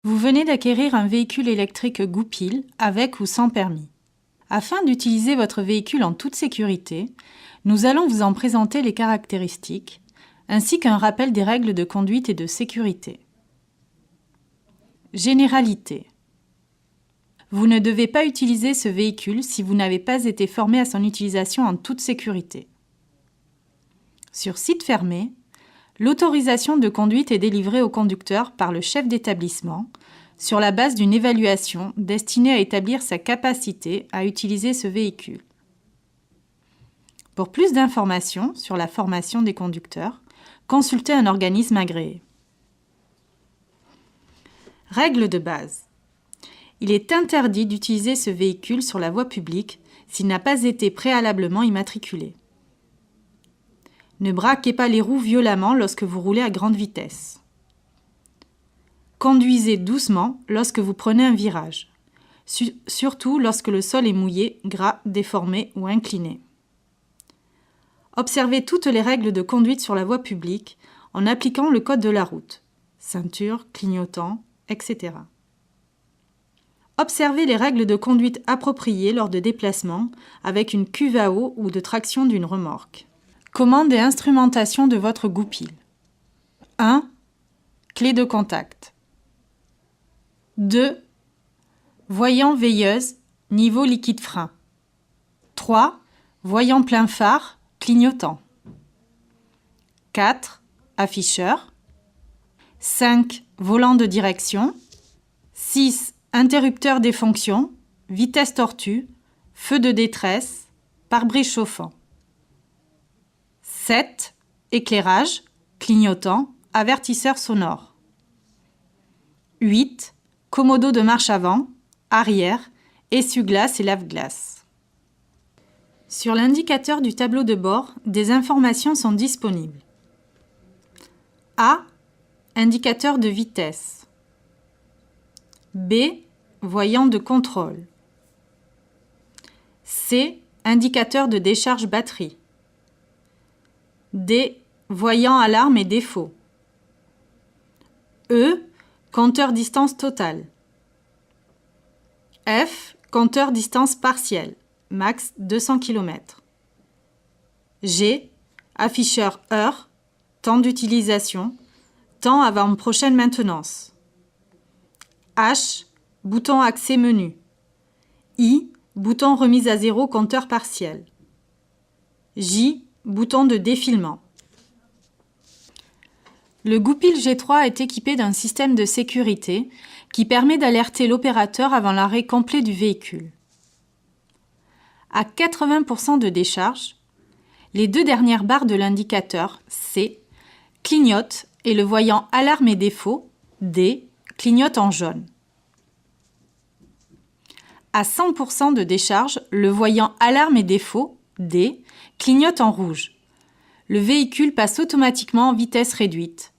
Vous venez d'acquérir un véhicule électrique Goupil avec ou sans permis. Afin d'utiliser votre véhicule en toute sécurité, nous allons vous en présenter les caractéristiques, ainsi qu'un rappel des règles de conduite et de sécurité. Généralité. Vous ne devez pas utiliser ce véhicule si vous n'avez pas été formé à son utilisation en toute sécurité. Sur site fermé, l'autorisation de conduite est délivrée au conducteur par le chef d'établissement sur la base d'une évaluation destinée à établir sa capacité à utiliser ce véhicule. Pour plus d'informations sur la formation des conducteurs, consultez un organisme agréé. Règle de base. Il est interdit d'utiliser ce véhicule sur la voie publique s'il n'a pas été préalablement immatriculé. Ne braquez pas les roues violemment lorsque vous roulez à grande vitesse. Conduisez doucement lorsque vous prenez un virage, surtout lorsque le sol est mouillé, gras, déformé ou incliné. Observez toutes les règles de conduite sur la voie publique en appliquant le code de la route, ceinture, clignotant, etc. Observez les règles de conduite appropriées lors de déplacements avec une cuve à eau ou de traction d'une remorque. Commande et instrumentation de votre Goupil. 1. Clé de contact. 2. Voyant veilleuse, niveau liquide frein. 3. Voyant plein phare, clignotant. 4. Afficheur. 5. Volant de direction. 6. Interrupteur des fonctions, vitesse tortue, feu de détresse, pare-brise chauffant. 7. Éclairage, clignotant, avertisseur sonore. 8. Commodo de marche avant, arrière, essuie-glace et lave-glace. Sur l'indicateur du tableau de bord, des informations sont disponibles. A. Indicateur de vitesse. B. Voyant de contrôle. C. Indicateur de décharge batterie. D. Voyant alarme et défaut. E. Compteur distance totale. F. Compteur distance partielle, max 200 km. G. Afficheur heure, temps d'utilisation, temps avant prochaine maintenance. H. Bouton accès menu. I. Bouton remise à zéro compteur partiel. J. Bouton de défilement. Le Goupil G3 est équipé d'un système de sécurité qui permet d'alerter l'opérateur avant l'arrêt complet du véhicule. À 80% de décharge, les deux dernières barres de l'indicateur C clignotent et le voyant alarme et défaut D clignote en jaune. À 100% de décharge, le voyant alarme et défaut D clignote en rouge. Le véhicule passe automatiquement en vitesse réduite.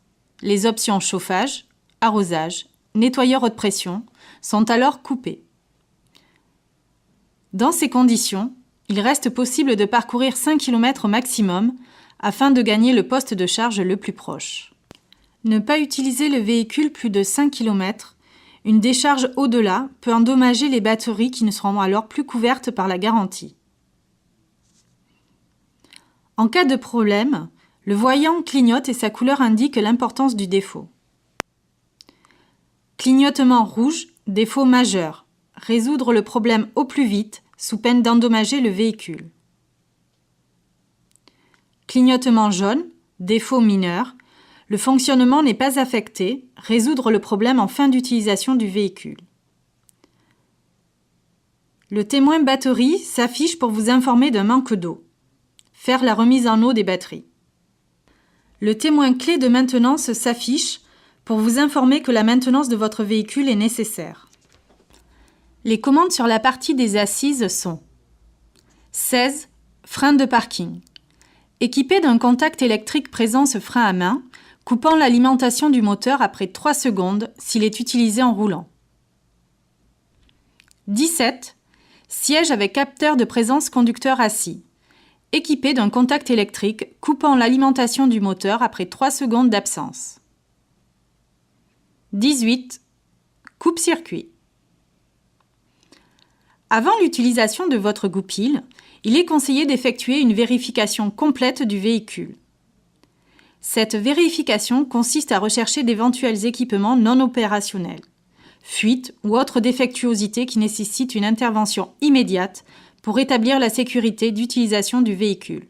Les options chauffage, arrosage, nettoyeur haute pression sont alors coupées. Dans ces conditions, il reste possible de parcourir 5 km au maximum afin de gagner le poste de charge le plus proche. Ne pas utiliser le véhicule plus de 5 km, une décharge au-delà peut endommager les batteries qui ne seront alors plus couvertes par la garantie. En cas de problème, le voyant clignote et sa couleur indique l'importance du défaut. Clignotement rouge, défaut majeur. Résoudre le problème au plus vite, sous peine d'endommager le véhicule. Clignotement jaune, défaut mineur. Le fonctionnement n'est pas affecté. Résoudre le problème en fin d'utilisation du véhicule. Le témoin batterie s'affiche pour vous informer d'un manque d'eau. Faire la remise en eau des batteries. Le témoin clé de maintenance s'affiche pour vous informer que la maintenance de votre véhicule est nécessaire. Les commandes sur la partie des assises sont 16. Frein de parking. Équipé d'un contact électrique présence frein à main, coupant l'alimentation du moteur après 3 secondes s'il est utilisé en roulant. 17. Siège avec capteur de présence conducteur assis. Équipé d'un contact électrique coupant l'alimentation du moteur après 3 secondes d'absence. 18. Coupe-circuit. Avant l'utilisation de votre goupil, il est conseillé d'effectuer une vérification complète du véhicule. Cette vérification consiste à rechercher d'éventuels équipements non opérationnels, fuites ou autres défectuosités qui nécessitent une intervention immédiate pour rétablir la sécurité d'utilisation du véhicule.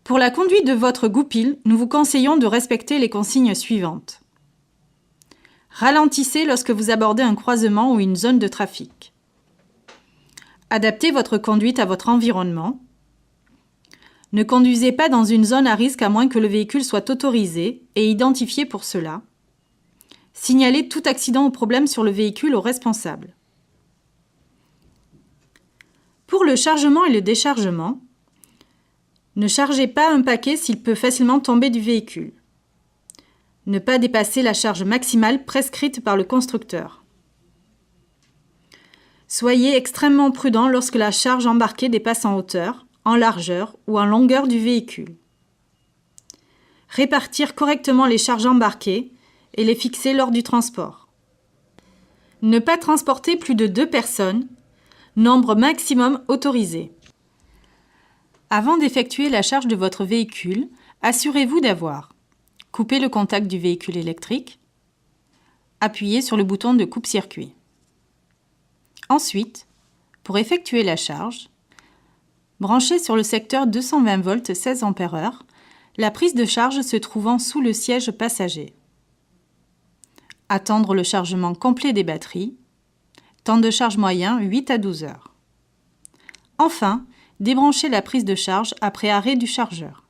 Pour la conduite de votre goupil, nous vous conseillons de respecter les consignes suivantes. Ralentissez lorsque vous abordez un croisement ou une zone de trafic. Adaptez votre conduite à votre environnement. Ne conduisez pas dans une zone à risque à moins que le véhicule soit autorisé et identifié pour cela. Signalez tout accident ou problème sur le véhicule au responsable. Pour le chargement et le déchargement, ne chargez pas un paquet s'il peut facilement tomber du véhicule. Ne pas dépasser la charge maximale prescrite par le constructeur. Soyez extrêmement prudent lorsque la charge embarquée dépasse en hauteur, en largeur ou en longueur du véhicule. Répartir correctement les charges embarquées et les fixer lors du transport. Ne pas transporter plus de 2 personnes, nombre maximum autorisé. Avant d'effectuer la charge de votre véhicule, assurez-vous d'avoir coupé le contact du véhicule électrique, appuyez sur le bouton de coupe-circuit. Ensuite, pour effectuer la charge, branchez sur le secteur 220 volts 16 Ah la prise de charge se trouvant sous le siège passager. Attendre le chargement complet des batteries. Temps de charge moyen 8 à 12 heures. Enfin, débranchez la prise de charge après arrêt du chargeur.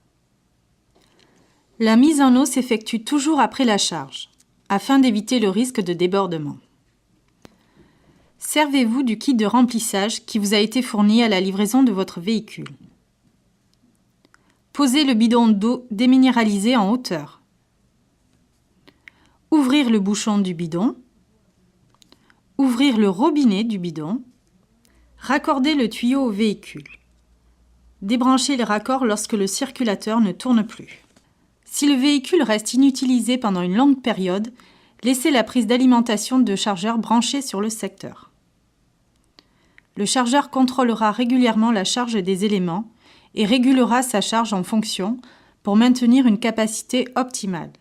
La mise en eau s'effectue toujours après la charge, afin d'éviter le risque de débordement. Servez-vous du kit de remplissage qui vous a été fourni à la livraison de votre véhicule. Posez le bidon d'eau déminéralisé en hauteur. Ouvrir le bouchon du bidon. Ouvrir le robinet du bidon. Raccorder le tuyau au véhicule. Débranchez les raccords lorsque le circulateur ne tourne plus. Si le véhicule reste inutilisé pendant une longue période, laissez la prise d'alimentation de chargeur branchée sur le secteur. Le chargeur contrôlera régulièrement la charge des éléments et régulera sa charge en fonction pour maintenir une capacité optimale.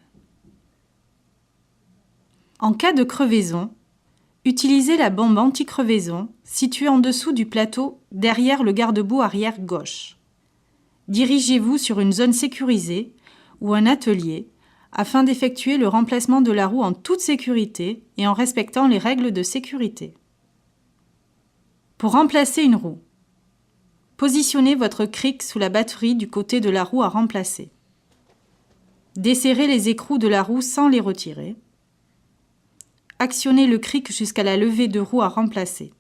En cas de crevaison, utilisez la bombe anti-crevaison située en dessous du plateau derrière le garde-boue arrière gauche. Dirigez-vous sur une zone sécurisée ou un atelier afin d'effectuer le remplacement de la roue en toute sécurité et en respectant les règles de sécurité. Pour remplacer une roue, positionnez votre cric sous la batterie du côté de la roue à remplacer. Desserrez les écrous de la roue sans les retirer. Actionnez le cric jusqu'à la levée de roue à remplacer.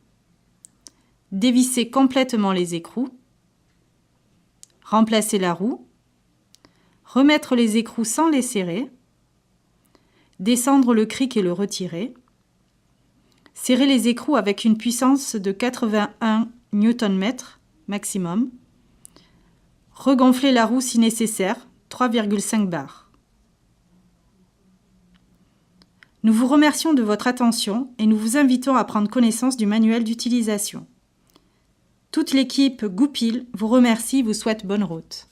Dévissez complètement les écrous. Remplacez la roue. Remettre les écrous sans les serrer. Descendre le cric et le retirer. Serrez les écrous avec une puissance de 81 Nm maximum. Regonflez la roue si nécessaire, 3,5 bars. Nous vous remercions de votre attention et nous vous invitons à prendre connaissance du manuel d'utilisation. Toute l'équipe Goupil vous remercie et vous souhaite bonne route.